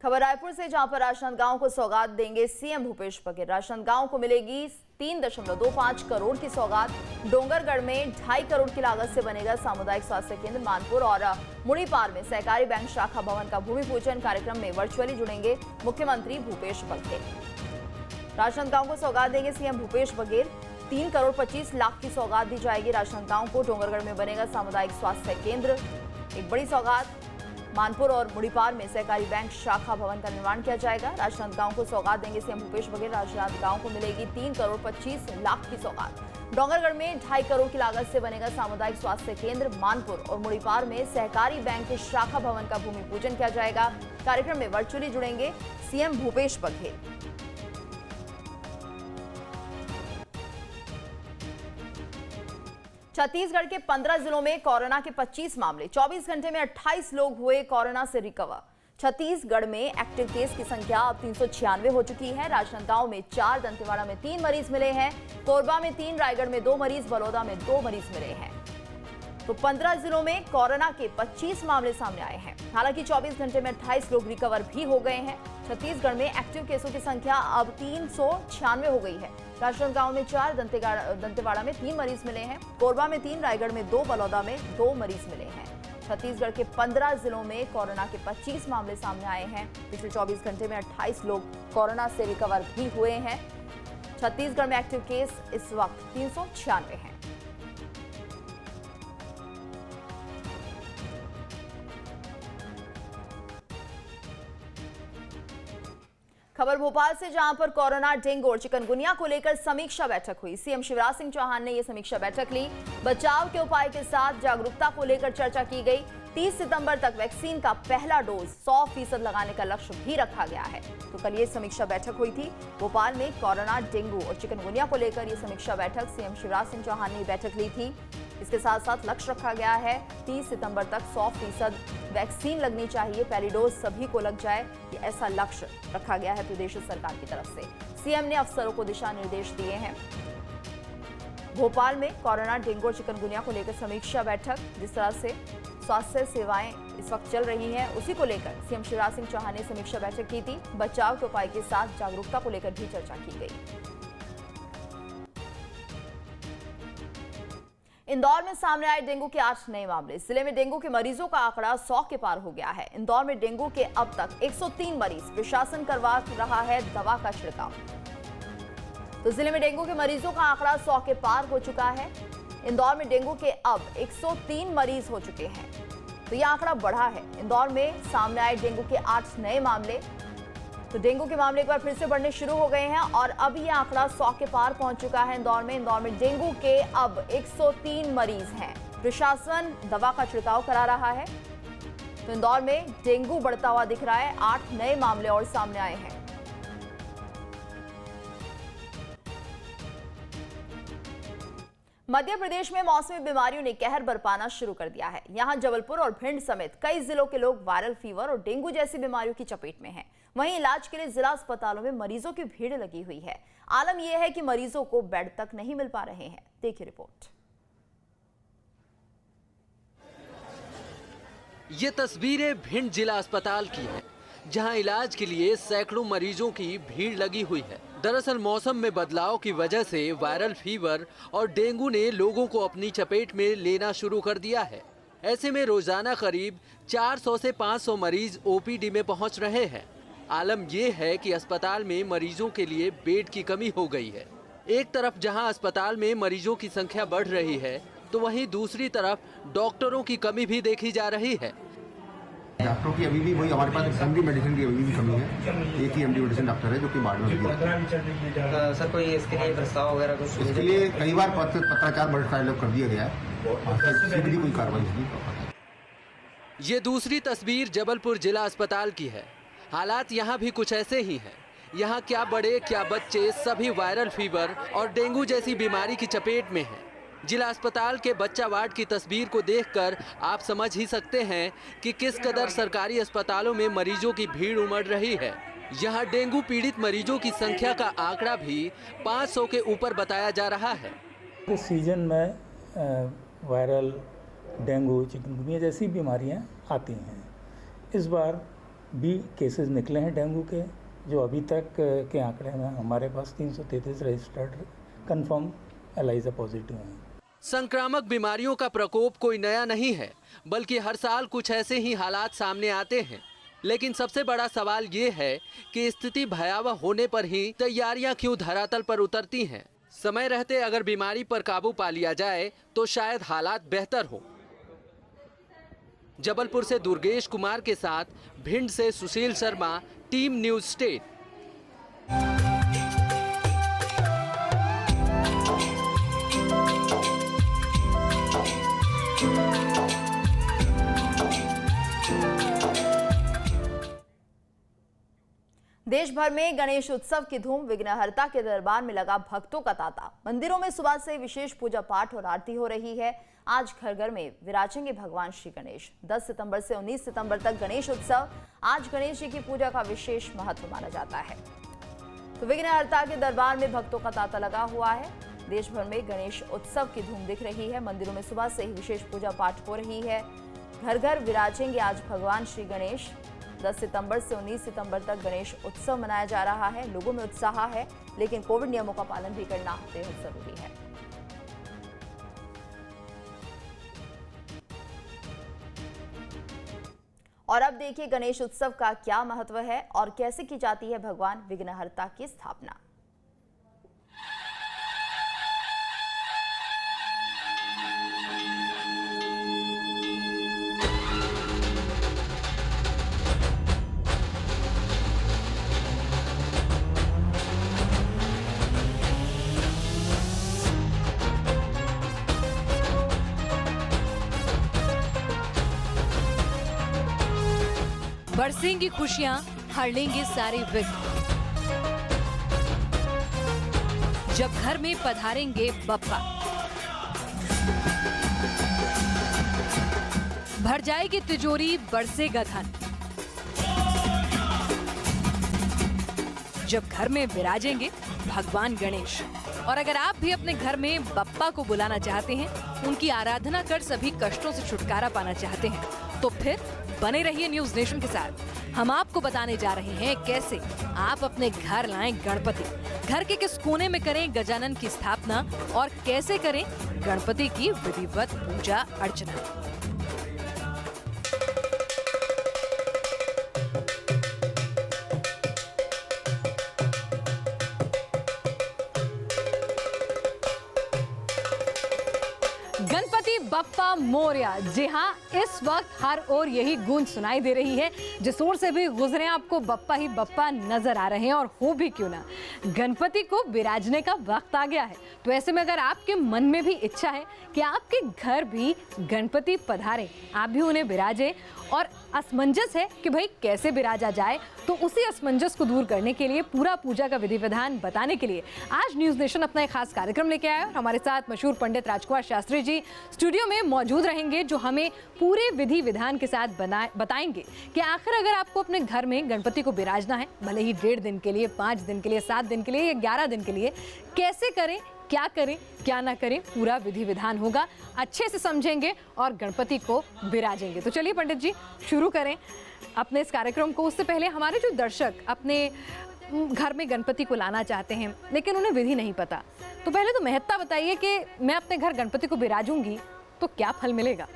खबर रायपुर से, जहां पर राजनांदगांव को सौगात देंगे सीएम भूपेश बघेल। राजनांदगांव को मिलेगी 3.25 करोड़ की सौगात। डोंगरगढ़ में 2.5 करोड़ की लागत से बनेगा सामुदायिक स्वास्थ्य केंद्र। मानपुर और मुड़ीपार में सहकारी बैंक शाखा भवन का भूमि पूजन। कार्यक्रम में वर्चुअली जुड़ेंगे मुख्यमंत्री भूपेश बघेल। राजनांदगांव को सौगात देंगे सीएम भूपेश बघेल। 3 करोड़ 25 लाख की सौगात दी जाएगी राजनांदगांव को। डोंगरगढ़ में बनेगा सामुदायिक स्वास्थ्य केंद्र। एक बड़ी सौगात। मानपुर और मुड़ीपार में सहकारी बैंक शाखा भवन का निर्माण किया जाएगा। राजनांदगांव को सौगात देंगे सीएम भूपेश बघेल। राजनांदगांव को मिलेगी 3 करोड़ 25 लाख की सौगात। डोंगरगढ़ में 2.5 करोड़ की लागत से बनेगा सामुदायिक स्वास्थ्य केंद्र। मानपुर और मुड़ीपार में सहकारी बैंक के शाखा भवन का भूमि पूजन किया जाएगा। कार्यक्रम में वर्चुअली जुड़ेंगे सीएम भूपेश बघेल। छत्तीसगढ़ के 15 जिलों में कोरोना के 25 मामले। 24 घंटे में 28 लोग हुए कोरोना से रिकवर। छत्तीसगढ़ में एक्टिव केस की संख्या अब 396 हो चुकी है। राजनांदगांव में 4, दंतेवाड़ा में 3 मरीज मिले हैं। कोरबा में 3, रायगढ़ में 2 मरीज, बलौदा में 2 मरीज मिले हैं। तो 15 जिलों में कोरोना के 25 मामले सामने आए हैं। हालांकि 24 घंटे में 28 लोग रिकवर भी हो गए हैं। छत्तीसगढ़ में एक्टिव केसों की संख्या अब 396 हो गई है। राजनांदगांव में 4, दंतेवाड़ा में 3 मरीज मिले हैं। कोरबा में 3, रायगढ़ में 2, बलौदा में 2 मरीज मिले हैं। छत्तीसगढ़ के 15 जिलों में कोरोना के 25 मामले सामने आए हैं। पिछले 24 घंटे में 28 लोग कोरोना से रिकवर भी हुए हैं। छत्तीसगढ़ में एक्टिव केस इस वक्त 396 हैं। खबर भोपाल से, जहां पर कोरोना, डेंगू और चिकनगुनिया को लेकर समीक्षा बैठक हुई। सीएम शिवराज सिंह चौहान ने यह समीक्षा बैठक ली। बचाव के उपाय के साथ जागरूकता को लेकर चर्चा की गई। 30 सितंबर तक वैक्सीन का पहला डोज 100% लगाने का लक्ष्य भी रखा गया है। तो कल ये समीक्षा बैठक हुई थी भोपाल में। कोरोना, डेंगू और चिकनगुनिया को लेकर यह समीक्षा बैठक सीएम शिवराज सिंह चौहान ने बैठक ली थी। इसके साथ साथ लक्ष्य रखा गया है 30 सितंबर तक 100% वैक्सीन लगनी चाहिए, पहली डोज सभी को लग जाए, ये ऐसा लक्ष्य रखा गया है प्रदेश सरकार की तरफ से। सीएम ने अफसरों को दिशा निर्देश दिए हैं। भोपाल में कोरोना, डेंगू और चिकनगुनिया को लेकर समीक्षा बैठक, जिस तरह से स्वास्थ्य सेवाएं इस वक्त चल रही हैं, उसी को लेकर सीएम शिवराज सिंह चौहान ने समीक्षा बैठक की थी। बचाव के उपाय के साथ जागरूकता को लेकर भी चर्चा की गई। इंदौर में सामने आए डेंगू के 8 नए मामले। जिले में डेंगू के मरीजों का आंकड़ा 100 के पार हो गया है। इंदौर में डेंगू के अब तक 103 मरीज। प्रशासन करवा रहा है दवा का छिड़काव। तो जिले में डेंगू के मरीजों का आंकड़ा 100 के पार हो चुका है। इंदौर में डेंगू के अब 103 मरीज हो चुके हैं। तो यह आंकड़ा बढ़ा है। इंदौर में सामने आए डेंगू के 8 नए मामले। तो डेंगू के मामले एक बार फिर से बढ़ने शुरू हो गए हैं और अब यह आंकड़ा 100 के पार पहुंच चुका है। इंदौर में डेंगू के अब 103 मरीज हैं। प्रशासन दवा का छिड़काव करा रहा है। तो इंदौर में डेंगू बढ़ता हुआ दिख रहा है। 8 नए मामले और सामने आए हैं। मध्य प्रदेश में मौसमी बीमारियों ने कहर बरपाना शुरू कर दिया है। यहां जबलपुर और भिंड समेत कई जिलों के लोग वायरल फीवर और डेंगू जैसी बीमारियों की चपेट में हैं। वहीं इलाज के लिए जिला अस्पतालों में मरीजों की भीड़ लगी हुई है। आलम यह है कि मरीजों को बेड तक नहीं मिल पा रहे हैं। देखिए रिपोर्ट। ये तस्वीरें भिंड जिला अस्पताल की हैं, जहां इलाज के लिए सैकड़ों मरीजों की भीड़ लगी हुई है। दरअसल मौसम में बदलाव की वजह से वायरल फीवर और डेंगू ने लोगों को अपनी चपेट में लेना शुरू कर दिया है। ऐसे में रोजाना करीब 400 से 500 मरीज ओपीडी में पहुंच रहे हैं। आलम ये है कि अस्पताल में मरीजों के लिए बेड की कमी हो गई है। एक तरफ जहां अस्पताल में मरीजों की संख्या बढ़ रही है, तो वहीं दूसरी तरफ डॉक्टरों की कमी भी देखी जा रही है। डॉक्टरों की अभी भी वही, हमारे पास एमडी मेडिसिन की अभी भी कमी है। एक ही एमडी मेडिसिन डॉक्टर है जो कि बाद में सर कोई इसके लिए प्रस्ताव वगैरह कुछ? इसके लिए कई बार पत्राचार बड़े कर दिया गया है, कोई कार्रवाई नहीं। ये दूसरी तस्वीर जबलपुर जिला अस्पताल की है। हालात यहाँ भी कुछ ऐसे ही हैं। यहाँ क्या बड़े क्या बच्चे सभी वायरल फीवर और डेंगू जैसी बीमारी की चपेट में हैं। जिला अस्पताल के बच्चा वार्ड की तस्वीर को देखकर आप समझ ही सकते हैं कि किस कदर सरकारी अस्पतालों में मरीजों की भीड़ उमड़ रही है। यहाँ डेंगू पीड़ित मरीजों की संख्या का आंकड़ा भी 500 के ऊपर बताया जा रहा है। इस सीजन में वायरल डेंगू, चिकनगुनिया जैसी बीमारियां आती हैं। इस बार भी केसेस निकले हैं डेंगू के, जो अभी तक के आंकड़े में हमारे पास 333 रजिस्टर्ड कंफर्म एलाइजा पॉजिटिव हैं। संक्रामक बीमारियों का प्रकोप कोई नया नहीं है, बल्कि हर साल कुछ ऐसे ही हालात सामने आते हैं। लेकिन सबसे बड़ा सवाल ये है कि स्थिति भयावह होने पर ही तैयारियां क्यों धरातल पर उतरती हैं। समय रहते अगर बीमारी पर काबू पा लिया जाए तो शायद हालात बेहतर हो। जबलपुर से दुर्गेश कुमार के साथ भिंड से Sushil Sharma, team news state. देश भर में गणेश उत्सव की धूम, विघ्नहर्ता के दरबार में लगा भक्तों का तांता। मंदिरों में सुबह से विशेष पूजा पाठ और आरती हो रही है। आज घर घर में विराजेंगे भगवान श्री गणेश। 10 सितंबर से 19 सितंबर तक गणेश उत्सव। आज गणेश जी की पूजा का विशेष महत्व माना जाता है। तो विघ्नहर्ता के दरबार में भक्तों का तांता लगा हुआ है। देश भर में गणेश उत्सव की धूम दिख रही है। मंदिरों में सुबह से ही विशेष पूजा पाठ हो रही है। घर घर विराजेंगे आज भगवान श्री गणेश। 10 सितंबर से 19 सितंबर तक गणेश उत्सव मनाया जा रहा है। लोगों में उत्साह है, लेकिन कोविड नियमों का पालन भी करना बेहद जरूरी है। और अब देखिए गणेश उत्सव का क्या महत्व है और कैसे की जाती है भगवान विघ्नहर्ता की स्थापना। बरसेंगी खुशियां, हर लेंगे सारे विघ्न। जब घर में पधारेंगे बप्पा, भर जाएगी तिजोरी, बरसेगा धन। जब घर में विराजेंगे भगवान गणेश। और अगर आप भी अपने घर में बप्पा को बुलाना चाहते हैं, उनकी आराधना कर सभी कष्टों से छुटकारा पाना चाहते हैं, तो फिर बने रहिए न्यूज नेशन के साथ। हम आपको बताने जा रहे हैं कैसे आप अपने घर लाएं गणपति, घर के किस कोने में करें गजानन की स्थापना और कैसे करें गणपति की विधिवत पूजा अर्चना। गणपति बप्पा मोरया। जी हाँ, इस वक्त हर ओर यही गूंज सुनाई दे रही है। जिस ओर से भी गुजरे आपको बप्पा ही बप्पा नजर आ रहे हैं। और हो भी क्यों ना, गणपति को विराजने का वक्त आ गया है। तो ऐसे में अगर आपके मन में भी इच्छा है कि आपके घर भी गणपति पधारे, आप भी उन्हें विराजे, और असमंजस है कि भाई कैसे विराजा जाए, तो उसी असमंजस को दूर करने के लिए, पूरा पूजा का विधि विधान बताने के लिए आज न्यूज नेशन अपना एक खास कार्यक्रम लेके आया है। हमारे साथ मशहूर पंडित राजकुमार शास्त्री जी स्टूडियो में मौजूद रहेंगे, जो हमें पूरे विधि विधान के साथ बताएंगे कि आखिर अगर आपको अपने घर में गणपति को विराजना है, भले ही 1.5 दिन के लिए, 5 दिन के लिए, 7 दिन के लिए या 11 दिन के लिए, कैसे करें, क्या करें, क्या ना करें, पूरा विधि विधान होगा, अच्छे से समझेंगे और गणपति को विराजेंगे। तो चलिए पंडित जी शुरू करें अपने इस कार्यक्रम को। उससे पहले हमारे जो दर्शक अपने घर में गणपति को लाना चाहते हैं लेकिन उन्हें विधि नहीं पता, तो पहले तो महत्ता बताइए कि मैं अपने घर गणपति को विराजूंगी तो क्या फल मिलेगा।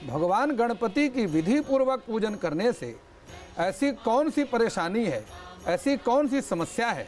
भगवान गणपति की विधि पूर्वक पूजन करने से ऐसी कौन सी परेशानी है, ऐसी कौन सी समस्या है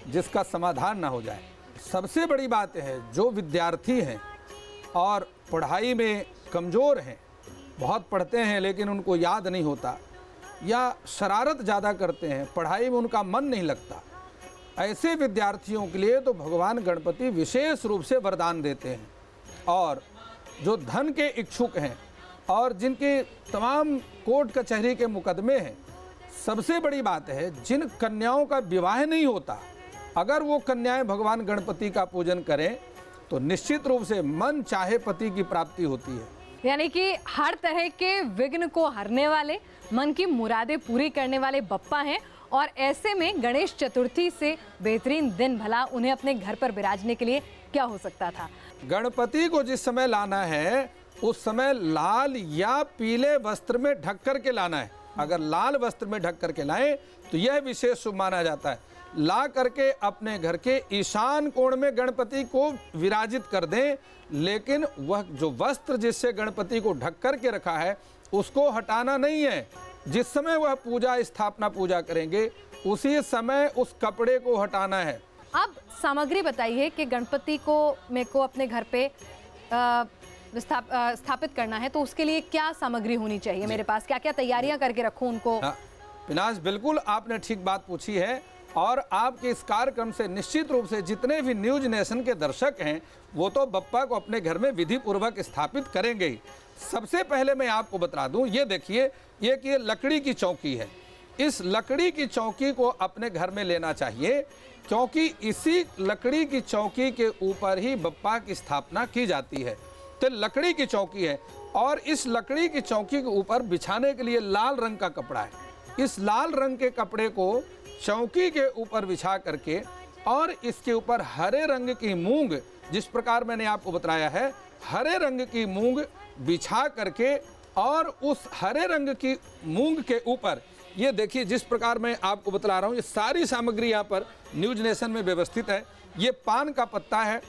जिसका समाधान ना हो जाए। सबसे बड़ी बात है, जो विद्यार्थी हैं और पढ़ाई में कमज़ोर हैं, बहुत पढ़ते हैं लेकिन उनको याद नहीं होता, या शरारत ज़्यादा करते हैं, पढ़ाई में उनका मन नहीं लगता, ऐसे विद्यार्थियों के लिए तो भगवान गणपति विशेष रूप से वरदान देते हैं। और जो धन के इच्छुक हैं और जिनके तमाम कोर्ट कचहरी के मुकदमे हैं, सबसे बड़ी बात है, जिन कन्याओं का विवाह नहीं होता, अगर वो कन्याएं भगवान गणपति का पूजन करें तो निश्चित रूप से मन चाहे पति की प्राप्ति होती है। यानी कि हर तरह के विघ्न को हरने वाले, मन की मुरादें पूरी करने वाले बप्पा हैं। और ऐसे में गणेश चतुर्थी से बेहतरीन दिन भला उन्हें अपने घर पर विराजने के लिए क्या हो सकता था। गणपति को जिस समय लाना है उस समय लाल या पीले वस्त्र में ढक कर के लाना है। अगर लाल वस्त्र में ढक करके लाएं तो यह विशेष शुभ माना जाता है। ला करके अपने घर के ईशान कोण में गणपति को विराजित कर दें, लेकिन वह जो वस्त्र जिससे गणपति को ढक करके रखा है उसको हटाना नहीं है। जिस समय वह पूजा स्थापना पूजा करेंगे उसी समय उस कपड़े को हटाना है। अब सामग्री बताइए कि गणपति को मेरे को अपने घर पे स्थापित करना है, तो उसके लिए क्या सामग्री होनी चाहिए मेरे पास, क्या क्या तैयारियां करके रखूं उनको? पिनाश, बिल्कुल आपने ठीक बात पूछी है और आपके इस कार्यक्रम से निश्चित रूप से जितने भी न्यूज नेशन के दर्शक हैं वो तो बप्पा को अपने घर में विधि पूर्वक स्थापित करेंगे ही। सबसे पहले मैं आपको बता दूं, ये देखिए ये लकड़ी की चौकी है। इस लकड़ी की चौकी को अपने घर में लेना चाहिए, क्योंकि इसी लकड़ी की चौकी के ऊपर ही बप्पा की स्थापना की जाती है। तो लकड़ी की चौकी है और इस लकड़ी की चौकी के ऊपर बिछाने के लिए लाल रंग का कपड़ा है। इस लाल रंग के कपड़े को चौकी के ऊपर बिछा करके और इसके ऊपर हरे रंग की मूंग, जिस प्रकार मैंने आपको बताया है, हरे रंग की मूंग बिछा करके और उस हरे रंग की मूंग के ऊपर ये देखिए जिस प्रकार मैं आपको बता रहा हूँ, ये सारी सामग्री यहाँ पर न्यूज नेशन में व्यवस्थित है। ये पान का पत्ता है,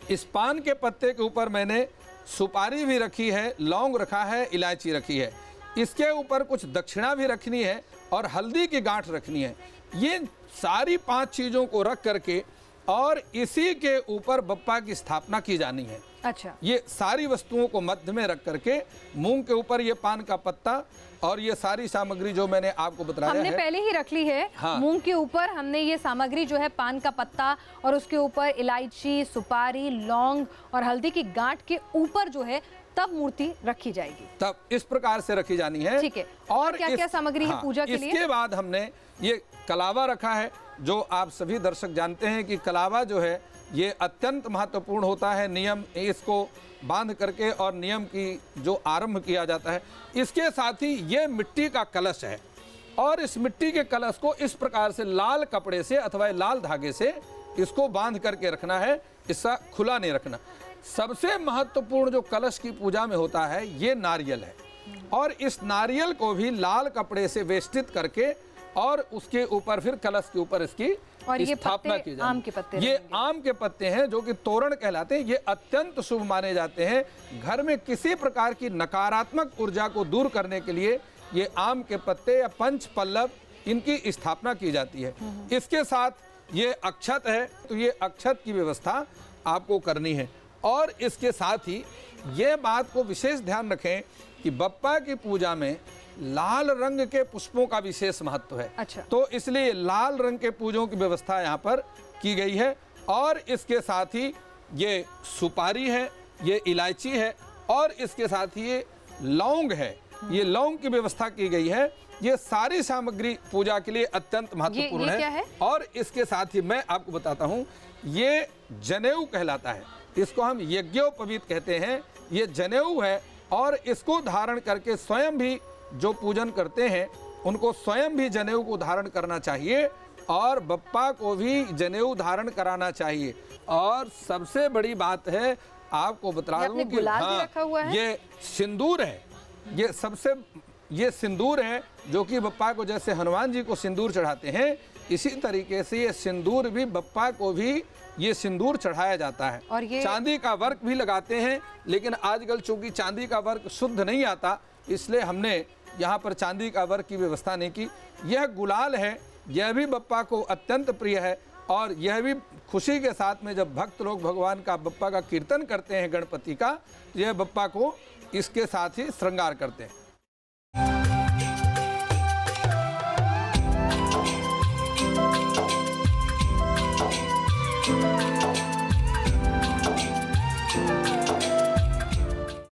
इस पान के पत्ते के ऊपर मैंने सुपारी भी रखी है, लौंग रखा है, इलायची रखी है। इसके ऊपर कुछ दक्षिणा भी रखनी है और हल्दी की गांठ रखनी है। ये सारी 5 चीज़ों को रख करके और इसी के ऊपर बप्पा की स्थापना की जानी है। अच्छा, ये सारी वस्तुओं को मध्य में रख करके मूंग के ऊपर ये पान का पत्ता और ये सारी सामग्री जो मैंने आपको बताया हमने है, पहले ही रख ली है। हाँ। मूंग के ऊपर हमने ये सामग्री जो है पान का पत्ता और उसके ऊपर इलायची, सुपारी, लौंग और हल्दी की गांठ के ऊपर जो है तब मूर्ति रखी जाएगी। तब इस प्रकार से रखी जानी है। ठीक है। और क्या-क्या सामग्री है पूजा के लिए? इसके बाद हमने ये कलावा रखा है, जो आप सभी दर्शक जानते हैं कि कलावा जो है ये अत्यंत महत्वपूर्ण होता है। नियम इसको बांध करके और नियम की जो आरंभ किया जाता है। इसके साथ ही ये मिट्टी का कलश है और इस मिट्टी के कलश को इस प्रकार से लाल कपड़े से अथवा लाल धागे से इसको बांध करके रखना है, इसका खुला नहीं रखना। सबसे महत्वपूर्ण जो कलश की पूजा में होता है ये नारियल है और इस नारियल को भी लाल कपड़े से वेष्टित करके और उसके ऊपर फिर कलश के ऊपर इसकी स्थापना की जाती है। आम के पत्ते, ये आम के पत्ते हैं जो कि तोरण कहलाते हैं। ये अत्यंत शुभ माने जाते हैं। घर में किसी प्रकार की नकारात्मक ऊर्जा को दूर करने के लिए ये आम के पत्ते या पंच पल्लव इनकी स्थापना की जाती है। इसके साथ ये अक्षत है, तो ये अक्षत की व्यवस्था आपको करनी है। और इसके साथ ही ये बात को विशेष ध्यान रखें कि बप्पा की पूजा में लाल रंग के पुष्पों का विशेष महत्व है। अच्छा। तो इसलिए लाल रंग के पूजों की व्यवस्था यहाँ पर की गई है। और इसके साथ ही ये सुपारी है, ये इलायची है और इसके साथ ही ये लौंग है, ये लौंग की व्यवस्था की गई है। ये सारी सामग्री पूजा के लिए अत्यंत महत्वपूर्ण ये क्या है? और इसके साथ ही मैं आपको बताता हूँ, ये जनेऊ कहलाता है। इसको हम यज्ञोपवीत कहते हैं। ये जनेऊ है और इसको धारण करके स्वयं भी जो पूजन करते हैं उनको स्वयं भी जनेऊ को धारण करना चाहिए और बप्पा को भी जनेऊ धारण कराना चाहिए। और सबसे बड़ी बात है, आपको बता दूं कि रखा हुआ है। ये सिंदूर है, ये सिंदूर है जो कि बप्पा को जैसे हनुमान जी को सिंदूर चढ़ाते हैं, इसी तरीके से ये सिंदूर भी बप्पा को भी ये सिंदूर चढ़ाया जाता है। और ये चांदी का वर्क भी लगाते हैं, लेकिन आजकल चूंकि चांदी का वर्क शुद्ध नहीं आता, इसलिए हमने यहाँ पर चांदी का वर्क की व्यवस्था नहीं की। यह गुलाल है, यह भी बप्पा को अत्यंत प्रिय है और यह भी खुशी के साथ में जब भक्त लोग भगवान का बप्पा का कीर्तन करते हैं गणपति का, यह बप्पा को इसके साथ ही श्रृंगार करते हैं।